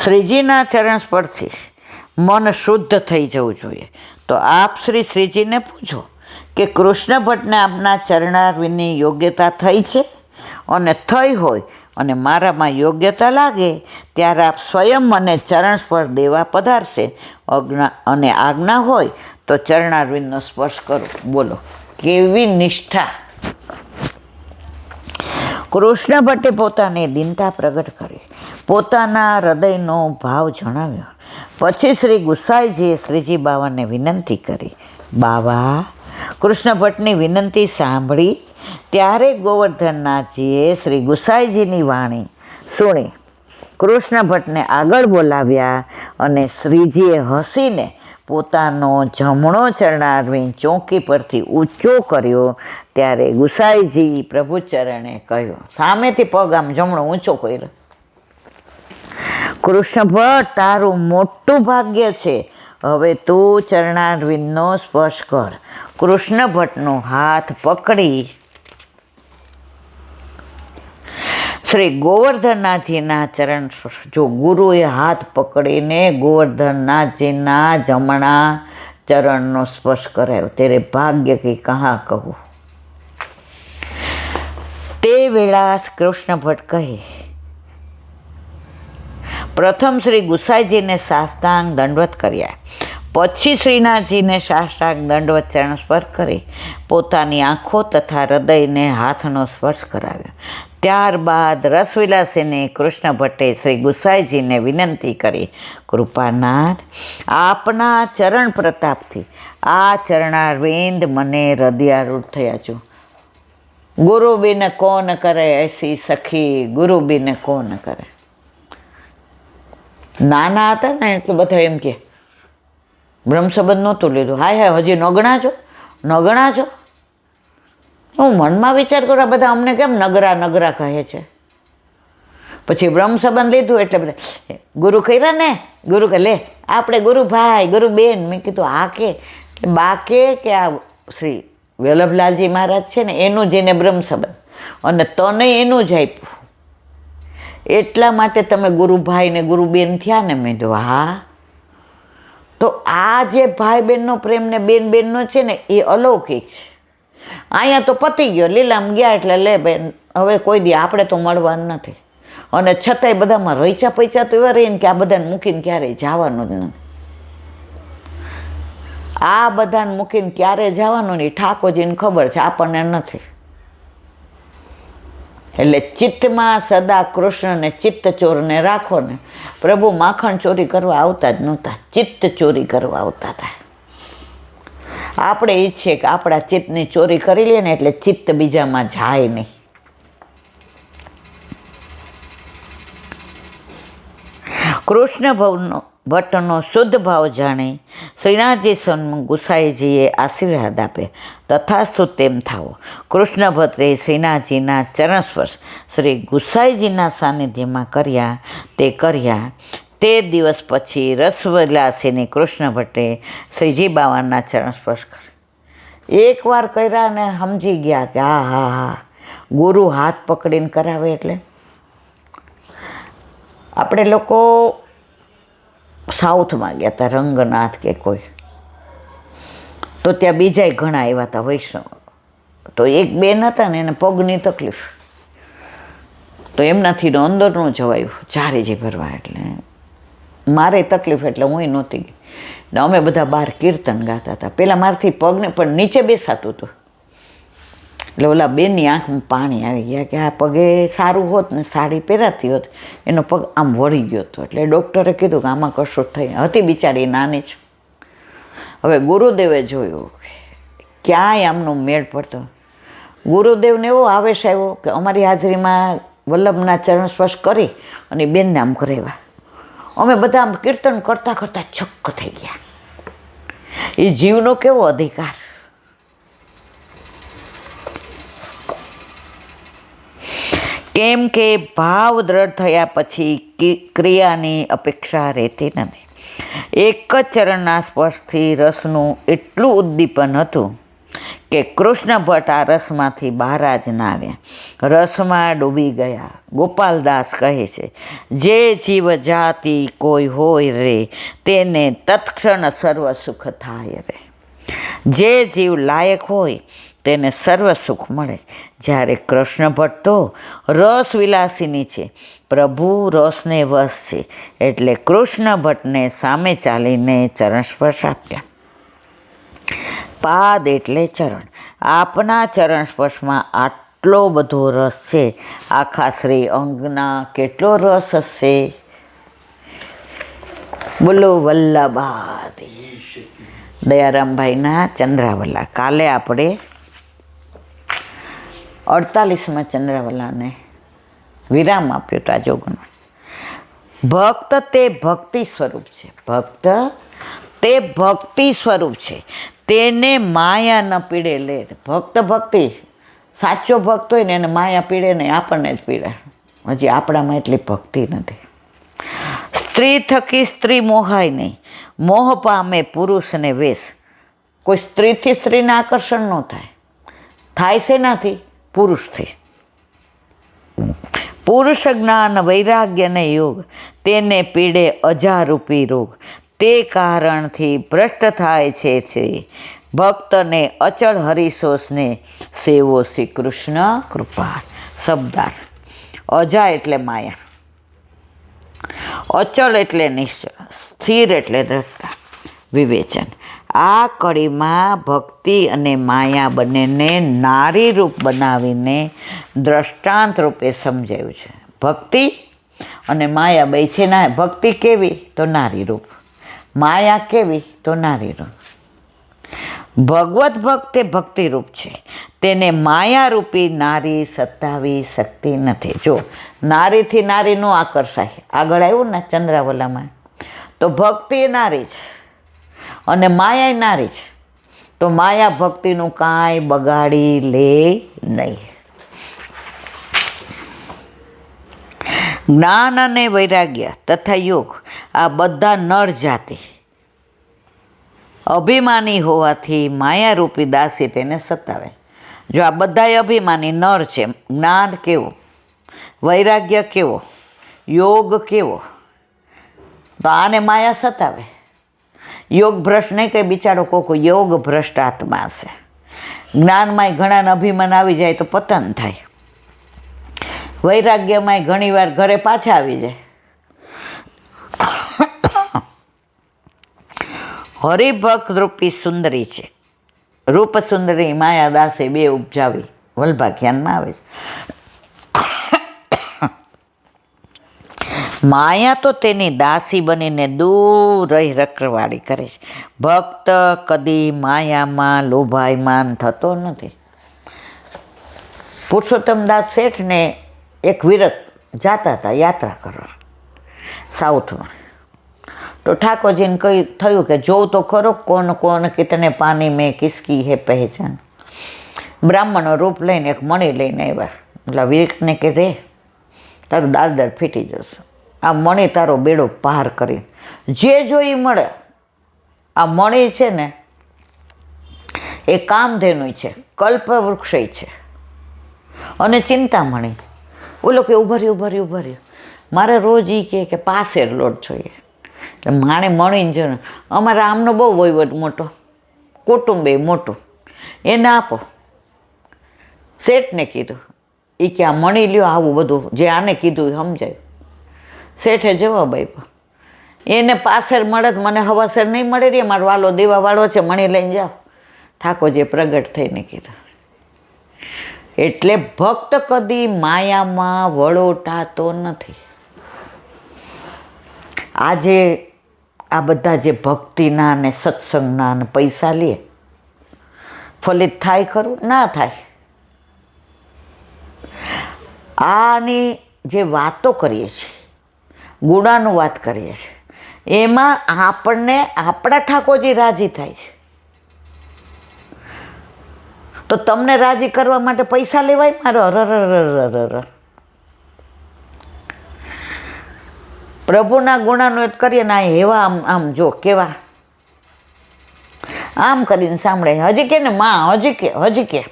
શ્રીજીના ચરણ સ્પર્શથી મન શુદ્ધ થઈ જવું જોઈએ. તો આપ શ્રીજીને પૂછો કે કૃષ્ણ ભટ્ટને આપના ચરણારવિંદની યોગ્યતા થઈ છે, અને થઈ હોય અને મારામાં યોગ્યતા લાગે ત્યારે આપ સ્વયં મને ચરણ સ્પર્શ દેવા પધારશે. અને આજ્ઞા હોય તો ચરણારવિંદનો સ્પર્શ કરો. બોલો કેવી નિષ્ઠા! કૃષ્ણ ભટ્ટે પોતાની દીનતા પ્રગટ કરી, પોતાના હૃદયનો ભાવ જણાવ્યો. પછી શ્રી ગુસાઈજીએ શ્રીજી બાવાને વિનંતી કરી. બાવા, કૃષ્ણ ભટ્ટની વિનંતી સાંભળી ત્યારે ગોવર્ધનનાથજીએ શ્રી ગુસાઈજીની વાણી સુણી કૃષ્ણ ભટ્ટને આગળ બોલાવ્યા અને શ્રીજીએ હસીને પોતાનો જમણો ચરણારવિંદ ચોકી પરથી ઊંચો કર્યો. ત્યારે ગુસાઈજી પ્રભુ ચરણે કહ્યું, સામેથી પગ આમ જમણો ઊંચો કર્યો. કૃષ્ણ ભટ્ટ, તારું મોટું ભાગ્ય છે. હવે તું ચરણારવિંદનો સ્પર્શ કર. કૃષ્ણ ભટ્ટનો હાથ પકડી શ્રી ગોવર્ધનનાથજીના ચરણ, જો ગુરુએ હાથ પકડીને ગોવર્ધનનાથજીના જમણા ચરણનો સ્પર્શ કરાયો, તેરે ભાગ્ય કે કહા કહું. તે વેળા કૃષ્ણ ભટ્ટ કહે, પ્રથમ શ્રી ગુસાઈજીને સાષ્ટાંગ દંડવત કર્યા, પછી શ્રીનાથજીને સાષ્ટાંગ દંડવત ચરણ સ્પર્શ કરી પોતાની આંખો તથા હૃદયને હાથનો સ્પર્શ કરાવ્યો. ત્યારબાદ રસવિલાસીને કૃષ્ણ ભટ્ટે શ્રી ગુસાઈજીને વિનંતી કરી, કૃપાનાથ, આપના ચરણ પ્રતાપથી આ ચરણારવિંદ મને હૃદયારૂઢ થયા છો. ગુરુ બિન કોન કરે એસી સખી, ગુરુ બિન કોન કરે. નાના હતા ને એટલે બધા એમ કે બ્રહ્મ સંબંધ નહોતું લીધું. હાય હાય, હજી નગણા છો. હું મનમાં વિચાર કરું, બધા અમને કેમ નગરા નગરા કહે છે. પછી બ્રહ્મ સંબંધ લીધું એટલે બધા ગુરુ કર્યા ને, ગુરુ કે લે આપણે ગુરુ ભાઈ, ગુરુ બેન. મેં કીધું આ કે બા કે આ શ્રી વલ્લભલાલજી મહારાજ છે ને એનું જેને બ્રહ્મ સંબંધ, અને તને એનું જ આપ્યું, એટલા માટે તમે ગુરુભાઈ ને ગુરુબેન થયા ને. મેં કીધું હા. તો આ જે ભાઈ બહેનનો પ્રેમ ને બેન બેનનો છે ને એ અલૌકિક છે. અહીંયા તો પતી ગયો, લીલામ ગયા એટલે લે બેન, હવે કોઈ દી આપણે તો મળવાનું નથી. અને છતાંય બધામાં રહીચા પૈચા તો એવા રહીને કે આ બધાને મૂકીને ક્યારેય જવાનું જ નથી. આ બધાને મૂકીને ક્યારે જવાનું નહીં ઠાકોરજીને ખબર છે, આપણને નથી. એટલે ચિત્તમાં સદા કૃષ્ણને ચિત્ત ચોરને રાખો ને. પ્રભુ માખણ ચોરી કરવા આવતા જ નહોતા, ચિત્ત ચોરી કરવા આવતા હતા. આપણે ઈચ્છીએ કે આપણા ચિત્તની ચોરી કરી લઈએ ને એટલે ચિત્ત બીજામાં જાય નહીં. કૃષ્ણ ભટ્ટનો શુદ્ધ ભાવ જાણી શ્રીનાથજી સન્મુખ ગુસાઈજીએ આશીર્વાદ આપે, તથાસ્તુ તેમ થાવો. કૃષ્ણ ભટ્ટે શ્રીનાથજીના ચરણ સ્પર્શ શ્રી ગુસાઈજીના સાનિધ્યમાં કર્યા. તે દિવસ પછી રસવિલાસીની કૃષ્ણ ભટ્ટે શ્રીજી બાવાના ચરણ સ્પર્શ કર્યા. એકવાર કર્યા ને સમજી ગયા કે હા, ગુરુ હાથ પકડીને કરાવે. એટલે આપણે લોકો સાઉથમાં ગયા હતા, રંગનાથ કે કોઈ, તો ત્યાં બીજાય ઘણા આવ્યા હતા વૈષ્ણવ. તો એક બેન હતા ને એને પગની તકલીફ, તો એમનાથી અંદરનું જવાયું ચારેજી ભરવા. એટલે મારે તકલીફ એટલે હું નહોતી ગઈ. ને અમે બધા બહાર કીર્તન ગાતા હતા. પહેલાં મારાથી પગને પણ નીચે બેસાતું હતું, એટલે ઓલા બેનની આંખમાં પાણી આવી ગયા કે આ પગે સારું હોત ને સાડી પહેરાતી હોત, એનો પગ આમ વળી ગયો હતો. એટલે ડૉક્ટરે કીધું કે આમાં કશું થઈ હતી, બિચારી નાની જ. હવે ગુરુદેવે જોયું ક્યાંય આમનો મેળ પડતો. ગુરુદેવને એવો આવેશ આવ્યો કે અમારી હાજરીમાં વલ્લભના ચરણ સ્પર્શ કરી અને બેનને આમ કરાવ્યા. અમે બધા આમ કીર્તન કરતાં કરતાં છક્ક થઈ ગયા. એ જીવનો કેવો અધિકાર! કેમ કે ભાવ દ્રઢ થયા પછી ક્રિયાની અપેક્ષા રહેતી નથી. એક જ ચરણના સ્પર્શથી રસનું એટલું ઉદ્દીપન હતું કે કૃષ્ણ ભટ્ટ આ રસમાંથી બહાર જ ના આવ્યા, રસમાં ડૂબી ગયા. ગોપાલદાસ કહે છે, જે જીવ જાતિ કોઈ હોય રે, તેને તત્ક્ષણ સર્વ સુખ થાય રે. જે જીવ લાયક હોય તેને સર્વ સુખ મળે. જ્યારે કૃષ્ણ ભટ્ટ તો રસ વિલાસીની છે, પ્રભુ રસને વશ છે, એટલે કૃષ્ણ ભટ્ટને સામે ચાલીને ચરણ સ્પર્શ આપ્યા. પાદ એટલે ચરણ. આપના ચરણ સ્પર્શમાં આટલો બધો રસ છે, આખા શ્રી અંગના કેટલો રસ હશે. બોલો વલ્લભાદી દયારામભાઈના ચંદ્રાવલા. કાલે આપણે 48માં ચંદ્રાવલાને વિરામ આપ્યો હતો. આ જોગનમાં ભક્ત તે ભક્તિ સ્વરૂપ છે. ભક્ત તે ભક્તિ સ્વરૂપ છે, તેને માયા ન પીડે લે. ભક્ત ભક્તિ, સાચો ભક્ત હોય ને એને માયા પીડે નહીં, આપણને જ પીડે. હજી આપણામાં એટલી ભક્તિ નથી. સ્ત્રી થકી સ્ત્રી મોહાય નહીં, મોહ પામે પુરુષને વેશ. કોઈ સ્ત્રીથી સ્ત્રીને આકર્ષણ ન થાય. થાય છે નાથી? પુરુષથી. પુરુષ જ્ઞાન વૈરાગ્ય ને યોગ, તેને પીડે અજારૂપી રોગ. તે કારણથી ભ્રષ્ટ થાય છે ભક્તને અચળ હરિશોષને સેવો શ્રી કૃષ્ણ કૃપા. શબ્દાર્થ. અજા એટલે માયા, અચળ એટલે નિશ્ચળ, સ્થિર એટલે દ્રઢતા, વિવેચન. આ કડીમાં ભક્તિ અને માયા બંનેને નારી રૂપ બનાવીને દ્રષ્ટાંત રૂપે સમજાયું છે. ભક્તિ અને માયા બે છે. ના, ભક્તિ કેવી? તો નારી રૂપ. માયા કેવી? તો નારી રૂપ. ભગવત ભક્ત એ ભક્તિરૂપ છે, તેને માયારૂપી નારી સતાવી શકતી નથી. જો નારીથી નારી નો આકર્ષાય, આગળ આવ્યું ને ચંદ્રાવલામાં, તો ભક્તિ નારી છે અને માયા નારી છે, તો માયા ભક્તિનું કાંઈ બગાડી લે નહીં. જ્ઞાન અને વૈરાગ્ય તથા યોગ, આ બધા નર જાતિ અભિમાની હોવાથી માયારૂપી દાસી તેને સતાવે. જો આ બધા અભિમાની નર છે, જ્ઞાન કેવો, વૈરાગ્ય કેવો, યોગ કેવો, તો આને માયા સતાવે. યોગ ભ્રષ્ટ નહીં કે બિચારો કોકો યોગ ભ્રષ્ટ આત્મા છે. જ્ઞાનમાંય ઘણાને અભિમાન આવી જાય તો પતન થાય. વૈરાગ્યમાંય ઘણી વાર ઘરે પાછા આવી જાય. હરિભક્ત રૂપી સુંદરી છે, રૂપ સુંદરી માયા દાસે બે ઉપજાવી. વલ્ભાખ્યાનમાં આવે છે. માયા તો તેની દાસી બનીને દૂર રહી રખવાડી કરે છે. ભક્ત કદી માયામાં લોભાયમાન થતો નથી. પુરુષોત્તમદાસ શેઠને એક વિરત જાતા હતા યાત્રા કરવા સાઉથમાં. તો ઠાકોરજીને કહી થયું કે જોઉં તો ખરો કોણ કોણ કિતને પાણી મેં કિસકી હે પહેચાન. બ્રાહ્મણનો રૂપ લઈને એક મણી લઈને આવ્યા. એટલે વિરકને કે રે તારું દાદર ફીટી જશે, આ મણી તારો બેડો પાર કરી જે જોઈ મળે. આ મણી છે ને એ કામધેનુ છે, કલ્પવૃક્ષ છે અને ચિંતામણી. ઓલો કે ઉભા રહ્યો મારે રોજ એ કે પાસેર લોટ જોઈએ. એટલે માણે મળીને જો ને અમારે આમનો બહુ વહીવટ મોટો, કુટુંબ એ મોટું, એને આપો. શેઠને કીધું, એ કે આ મણી લ્યો, આવું બધું જે આને કીધું એ સમજાયું. શેઠે જવાબ આપ્યો, એને પાસેર મળે તો મને હવાસેર નહીં મળે રે, મારો વાલો દેવાવાળો છે, મણી લઈને જાઓ. ઠાકોરજીએ પ્રગટ થઈને કીધું. એટલે ભક્ત કદી માયામાં વળોટાતો નથી. આજે આ બધા જે ભક્તિના ને સત્સંગના ને પૈસા લે, ફલિત થાય ખરું? ના થાય. આની જે વાતો કરીએ છીએ, ગુણાનું વાત કરીએ છીએ, એમાં આપણને આપણા ઠાકોરજી રાજી થાય છે. તો તમને રાજી કરવા માટે પૈસા લેવાય મારો? પ્રભુના ગુણાનું કરીએ ને એવા આમ આમ જો કેવા આમ કરીને સાંભળે, હજી કે ને માં, હજી કે.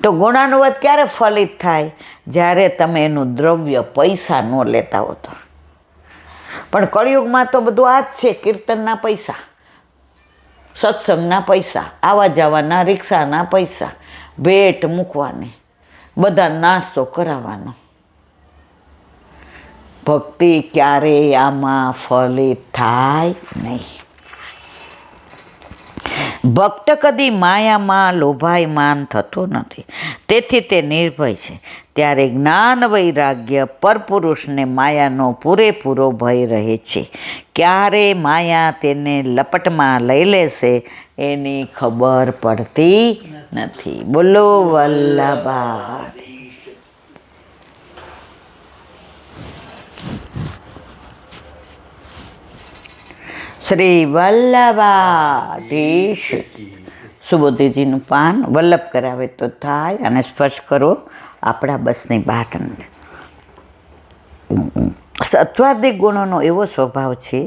તો ગુણાનુવાદ ક્યારે ફલિત થાય? જ્યારે તમે એનું દ્રવ્ય પૈસા ન લેતા હો તો. પણ કળિયુગમાં તો બધું આ જ છે, કીર્તનના પૈસા, સત્સંગના પૈસા, આવા જવાના રિક્ષાના પૈસા, ભેટ મૂકવાની, બધા નાસ્તો કરાવવાનો. ભક્તિ ક્યારેય આમાં ફલિત થાય નહીં. ભક્ત કદી માયામાં લોભાયમાન થતો નથી, તેથી તે નિર્ભય છે. ત્યારે જ્ઞાન વૈરાગ્ય પરપુરુષને માયાનો પૂરેપૂરો ભય રહે છે. ક્યારે માયા તેને લપટમાં લઈ લેશે એની ખબર પડતી નથી. બોલો વલ્લભા. શ્રી વલ્લભાધીશ. સુબોધીજીનું પાન વલ્લભ કરાવે તો થાય, અને સ્પર્શ કરો આપણા બસની વાત નથી. સત્વાધિક ગુણોનો એવો સ્વભાવ છે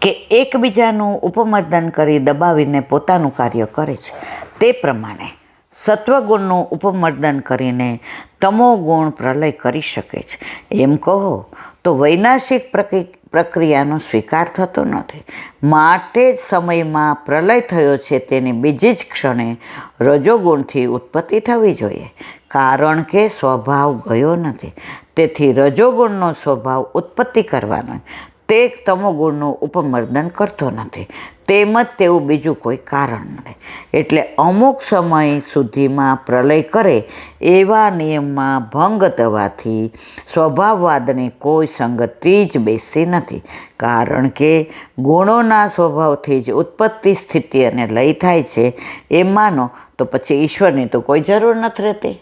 કે એકબીજાનું ઉપમર્દન કરી દબાવીને પોતાનું કાર્ય કરે છે. તે પ્રમાણે સત્વગુણનું ઉપમર્દન કરીને તમોગુણ પ્રલય કરી શકે છે. એમ કહો તો વૈનાશિક પ્રક્રિયાનો સ્વીકાર થતો નથી. માટે જ સમયમાં પ્રલય થયો છે તેની બીજી જ ક્ષણે રજોગુણથી ઉત્પત્તિ થવી જોઈએ, કારણ કે સ્વભાવ ગયો નથી. તેથી રજોગુણનો સ્વભાવ ઉત્પત્તિ કરવાનો, તે તમોગુણનું ઉપમર્દન કરતો નથી. તેમજ તેવું બીજું કોઈ કારણ નથી. એટલે અમુક સમય સુધીમાં પ્રલય કરે એવા નિયમમાં ભંગ થવાથી સ્વભાવવાદની કોઈ સંગતિ જ બેસતી નથી. કારણ કે ગુણોના સ્વભાવથી જ ઉત્પત્તિ, સ્થિતિ અને લય થાય છે. એમ માનો તો પછી ઈશ્વરની તો કોઈ જરૂર નથી રહેતી.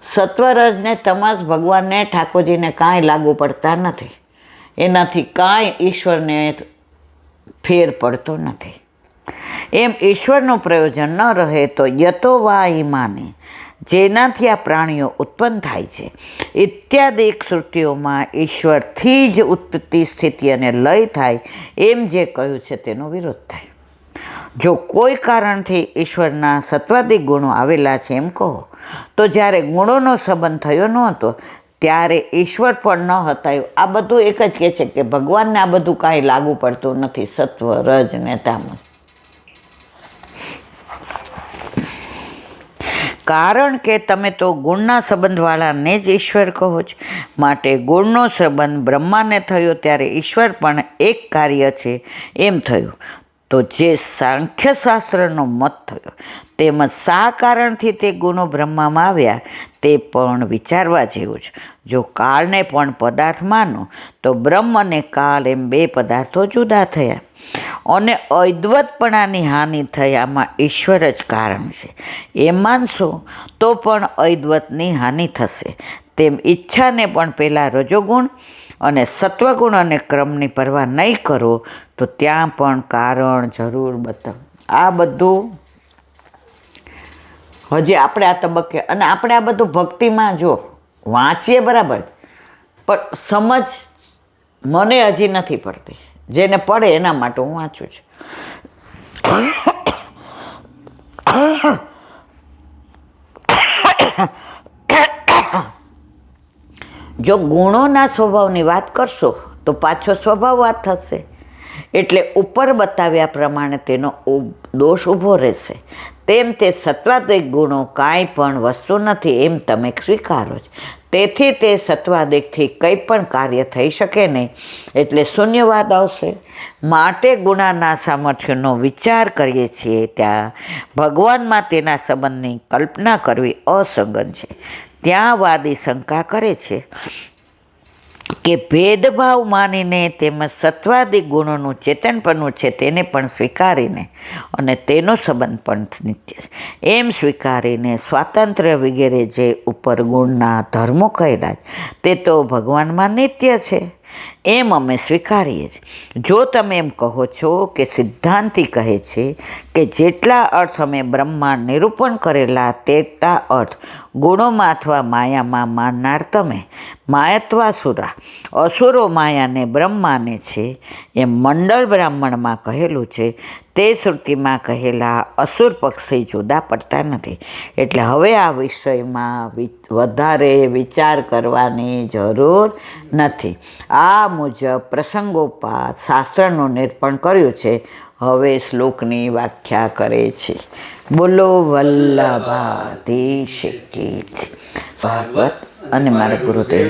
સત્વરજને તમાસ ભગવાનને, ઠાકોરજીને કાંઈ લાગુ પડતા નથી. એનાથી કાંઈ ઈશ્વરને ફેર પડતો નથી. એમ ઈશ્વરનું પ્રયોજન ન રહે તો યતો વા ઈમાને, જેનાથી આ પ્રાણીઓ ઉત્પન્ન થાય છે, ઇત્યાદિ શ્રુતિઓમાં ઈશ્વરથી જ ઉત્પત્તિ, સ્થિતિ અને લય થાય એમ જે કહ્યું છે તેનો વિરોધ થાય. જો કોઈ કારણથી ઈશ્વરના સત્વાદિક ગુણો આવેલા છે એમ કહો તો જ્યારે ગુણોનો સંબંધ થયો ન હતો ત્યારે ઈશ્વર પણ ન હતા. આ બધું એક જ કહે છે કે ભગવાનને આ બધું કાંઈ લાગુ પડતું નથી, સત્વ, રજ ને તામસ. કારણ કે તમે તો ગુણના સંબંધવાળાને જ ઈશ્વર કહો છો. માટે ગુણનો સંબંધ બ્રહ્માને થયો ત્યારે ઈશ્વર પણ એક કાર્ય છે એમ થયું. તો જે સાંખ્યશાસ્ત્રનો મત થયો તેમજ શા કારણથી તે ગુણો બ્રહ્મામાં આવ્યા તે પણ વિચારવા જેવું છે. જો કાળને પણ પદાર્થ માનો તો બ્રહ્મ અને કાળ એમ બે પદાર્થો જુદા થયા અને અદ્વૈતપણાની હાનિ થઈ. આમાં ઈશ્વર જ કારણ છે એમ માનશો તો પણ અદ્વૈતની હાનિ થશે. તેમ ઈચ્છાને પણ પહેલાં રજોગુણ અને સત્વગુણ અને ક્રમની પરવા નહીં કરો તો ત્યાં પણ કારણ જરૂર બતાવ. આ બધું હજી આપણે આ તબક્કે, અને આપણે આ બધું ભક્તિમાં જો વાંચીએ બરાબર, પણ સમજ મને હજી નથી પડતી. જેને પડે એના માટે હું વાંચું છું. જો ગુણોના સ્વભાવની વાત કરશો તો પાછો સ્વભાવવાદ થશે. એટલે ઉપર બતાવ્યા પ્રમાણે તેનો દોષ ઊભો રહેશે. તેમ તે સત્વાદિક ગુણો કાંઈ પણ વસ્તુ નથી એમ તમે સ્વીકારો છો. તેથી તે સત્વાદિકથી કંઈ પણ કાર્ય થઈ શકે નહીં, એટલે શૂન્યવાદ આવશે. માટે ગુણાના સામર્થ્યનો વિચાર કરીએ છીએ ત્યાં ભગવાનમાં તેના સંબંધની કલ્પના કરવી અસંગત છે. ત્યાં વાદી શંકા કરે છે કે ભેદભાવ માનીને તેમજ સત્વાદિક ગુણોનું ચેતનપણું છે તેને પણ સ્વીકારીને અને તેનો સંબંધ પણ નિત્ય છે એમ સ્વીકારીને સ્વાતંત્ર્ય વગેરે જે ઉપર ગુણના ધર્મો કર્યા તે તો ભગવાનમાં નિત્ય છે. એમ અમે સ્વીકારીએ છીએ. જો તમે એમ કહો છો કે સિદ્ધાંતિ કહે છે કે જેટલા અર્થ અમે બ્રહ્માંડ નિરૂપણ કરેલા તેટલા અર્થ ગુણોમાં અથવા માયામાં માનનાર તમે માયત્વાસુરા અસુરો માયાને બ્રહ્મ માને છે એમ મંડળ બ્રાહ્મણમાં કહેલું છે તે શ્રુતિમાં કહેલા અસુર પક્ષથી જુદા પડતા નથી. એટલે હવે આ વિષયમાં વધારે વિચાર કરવાની જરૂર નથી. આ મુજબ પ્રસંગોપાત શાસ્ત્રનું નિરૂપણ કર્યું છે. હવે શ્લોકની વ્યાખ્યા કરે છે. બોલો વલ્લભાધીશ કી જય. ભાગવત અને મારા ગુરુદેવ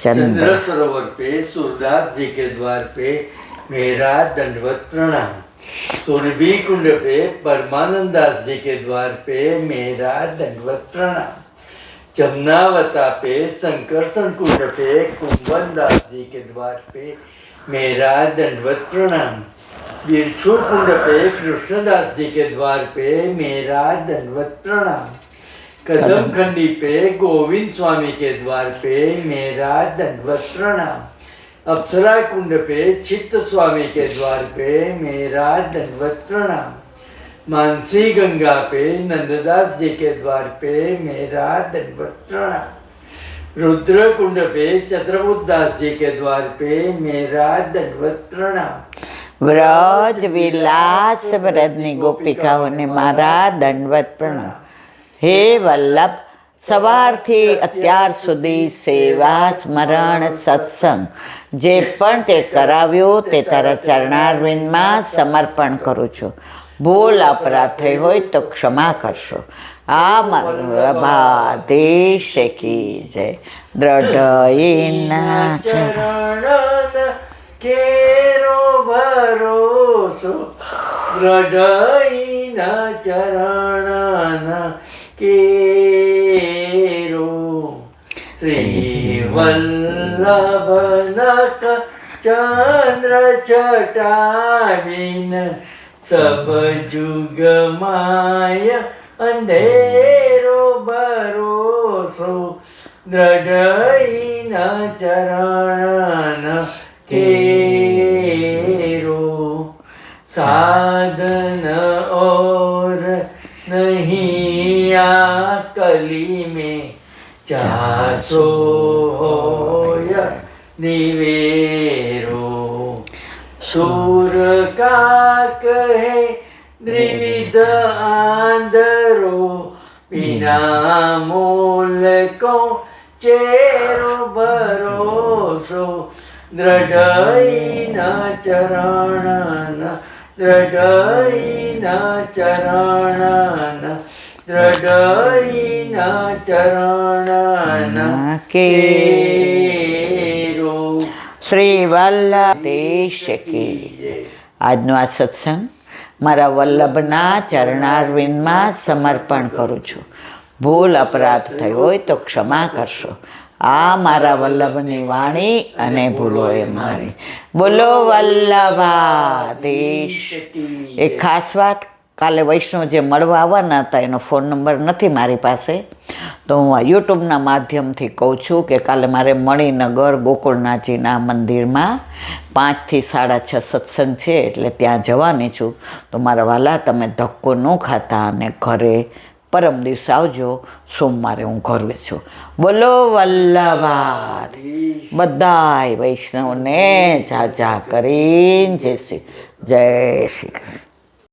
चंद्र सरोवर पे सूरदास जी के द्वार पे मेरा दंडवत प्रणाम. सोरभी कुंड पे परमानंद दास जी के द्वार पे मेरा दंडवत प्रणाम. जमुनावता पे संकर्षण कुंड पे कुंभन दास जी के द्वार पे मेरा दंडवत प्रणाम. बिरछू कुंड पे कृष्णदास जी के द्वार पे मेरा दंडवत प्रणाम. कदम खंडी पे गोविंद स्वामी के द्वार पे मेरा दंडवत प्रणाम. अप्सरा कुंड पे चित्त स्वामी के द्वार पे मेरा दंडवत प्रणाम. मानसी गंगा पे नंददास जी के द्वार पे मेरा दंडवत प्रणाम. रुद्र कुंड पे चतुर्बुद्ध दास जी के द्वार पे मेरा दंडवत प्रणाम. વ્રજ વિલાસ વ્રજની ગોપિકાઓને મારા દંડવત પ્રણામ. હે વલ્લભ, સવારથી અત્યાર સુધી સેવા સ્મરણ સત્સંગ જે પણ તે કરાવ્યું તે તારા ચરણારવિંદમાં સમર્પણ કરું છું. ભૂલ અપરાધ થઈ હોય તો ક્ષમા કરશો. આ પ્રભાદેશ કી જય. દ્રઢઈના ચરણ કેરો ભરોસો દ્રઢઈના ચરણ કેરો. શ્રી વલ્લભનક ચંદ્ર છટાવીન સબ જુગ માય અંધેરો ભરોસો દ્રઢઈના ચરણ केरो. साधन और नहीं आ कली में चासो होय निवेरो. सूर का कहे द्विविध आंधरो बिना मोल को चेरो भरोસો દ્રઢઈના ચરણ દ્રઢઈના ચરણ દ્રઢઈના ચરણ કેરો. શ્રી વલ્લભેશ કી. આજનો આ સત્સંગ મારા વલ્લભના ચરણારવિંદમાં સમર્પણ કરું છું. ભૂલ અપરાધ થયો હોય તો ક્ષમા કરશો. આ મારા વલ્લભની વાણી અને ભૂલો એ મારી. બોલો વલ્લભાધીશ. એક ખાસ વાત, કાલે વૈષ્ણવ જે મળવા આવવાના હતા એનો ફોન નંબર નથી મારી પાસે, તો હું આ યુટ્યુબના માધ્યમથી કહું છું કે કાલે મારે મણિનગર ગોકુળનાથજીના મંદિરમાં 5 થી 6:30 સત્સંગ છે, એટલે ત્યાં જવાની છું. તો મારા વાલા, તમે ધક્કો ન ખાતા અને ઘરે પરમ દિવસે આવજો. સોમવારે હું ઘરે છું. બોલો વલ્લભાધીશ. બધાય વૈષ્ણવને જા કરીને જય શ્રી કૃષ્ણ.